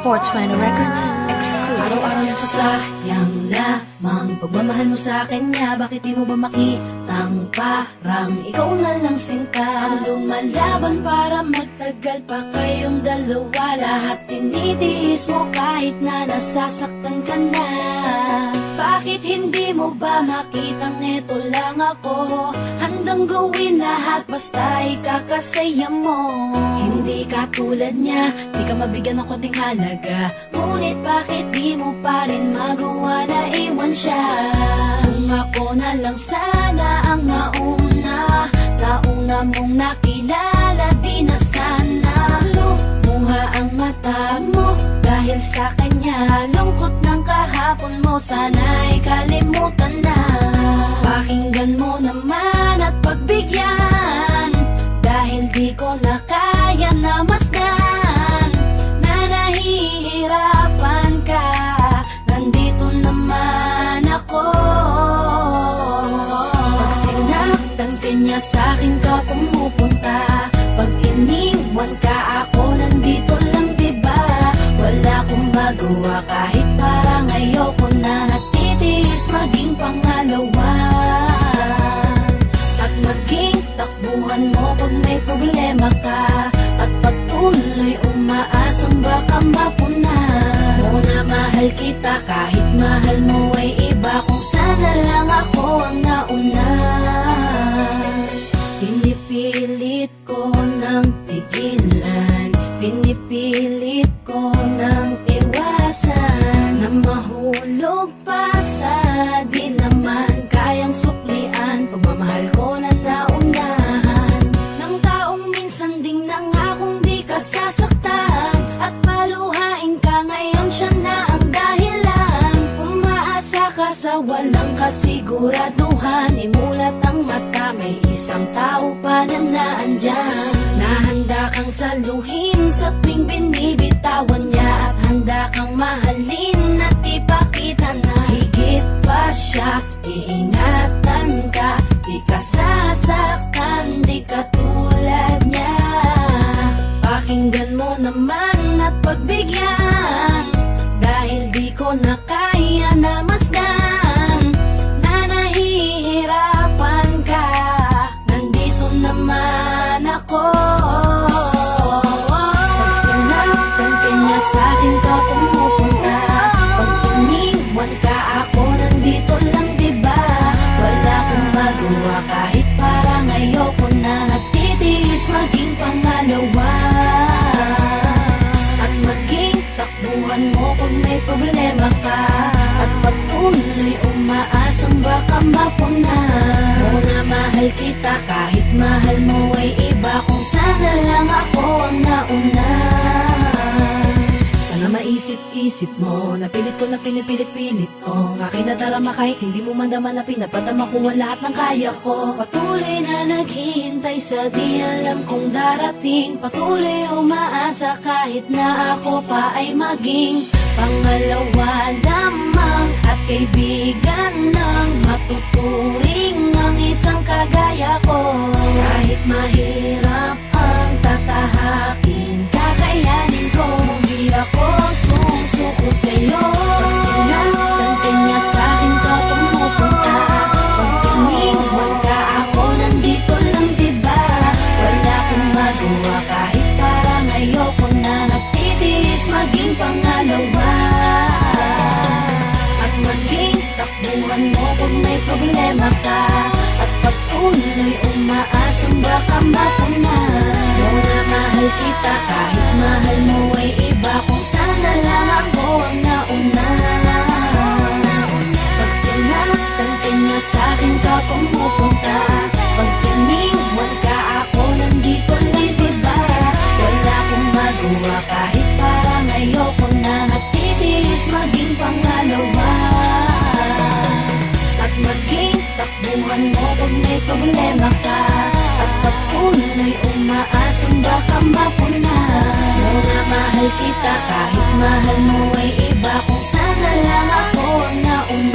420 Records exclusive. Araw-araw na sasayang lamang pagmamahal mo sa akin niya. Bakit di mo ba makitang parang ikaw na lang sinta ang lumalaban para magtagal pa kayong dalawa. Lahat tinitiis mo kahit na nasasaktan ka na. Bakit hindi mo ba makitang eto lang ako? Handang gawin lahat basta ikakasaya mo. Hindi ka tulad niya, di ka mabigyan ng konting halaga. Ngunit bakit di mo pa rin magawa na iwan siya? Kung ako na lang sana ang nauna mong nakilala, di na sana lumuha ang mata mo dahil sa kanya. Lungkot ng kahapon mo, sana'y kalimutan na. Pakinggan mo naman at pagbigyan, dahil di ko na kaya na masdan na nahihirapan ka. Nandito naman ako. Pag sinaktan ka niya, sa'kin ka pumupunta. Pag iniwan ka, ako nandito lang, diba? Wala akong magawa kahit parang ayoko na. Natitiis maging pangalawa at maging takbuhan mo pag may problema ka. At patuloy umaasang baka mapuna mo na mahal kita kahit mahal mo ay iba. Kung sana lang ako ang nauna. Pinipilit ko ng pigilan, pinipilit ko ng iwasan na mahulog pa sa di naman kayang suklian. Pagmamahal ko na naunahan ng taong minsan ding nangakong di ka sasaktan. At paluhain ka ngayon, siya na ang dahilan. Umaasa ka sa walang kasiguraduhan. Imulat ang mata, may isang tao pa na naandyan. Nahanda kang saluhin sa tuwing binibitawan niya. At handa kang mahalin at ipakita na higit pa siya. Iingatan ka, di ka sasaktan, di ka tulad niya. Pakinggan mo naman at pagbigyan, dahil di ko na kaya na masdan na nahihirapan ka. Nandito naman ako. Pag sinaktan ka niya, sa'kin ka pumupunta. Pag iniwan ka, ako nandito lang, diba? Wala akong magawa kahit parang ayoko na. Nagtitiis maging pangalawa at maging takbuhan mo pag may problema ka. At patuloy umaasang baka mapuna mo na mahal kita kahit mahal mo ay iba. Kung sana lang ako ang nauna. Sana maisip-isip mo, napilit ko na pinipilit-pilit ko. Ang aking nadarama kahit hindi mo mandama na pinapadama ko ang lahat ng kaya ko. Patuloy na naghihintay sa di alam kung darating. Patuloy umaasa kahit na ako pa ay maging pangalawa lamang at kaibigan lang. Matuturing ang isang kagaya ko. Kahit mahirap ang tatahakin, kakayanin ko. Hindi ako susuko sa'yo. Pag sinaktan ka niya, sa'kin ka pumupunta. Pag iniwan ka, ako nandito lang, diba? Wala akong magawa kahit parang ayoko na. Nagtitiis maging pangalawa at maging takbuhan mo pag may problema ka. At patuloy umaasang baka mapuna mo na mahal kita kahit mahal mo ay iba. Kung sana lang ako ang nauna. Pag sinaktan ka niya, sa'kin ka pumupunta. Pag iniwan ka, ako nandito lang, diba? Wala akong magawa kahit parang ayoko na. Nagtitiis maging pangalawa at maging takbuhan mo pag may problema ka. At patuloy umaasang baka mapuna mo na mahal kita kahit mahal mo ay iba. Kung sana lang ako ang nauna.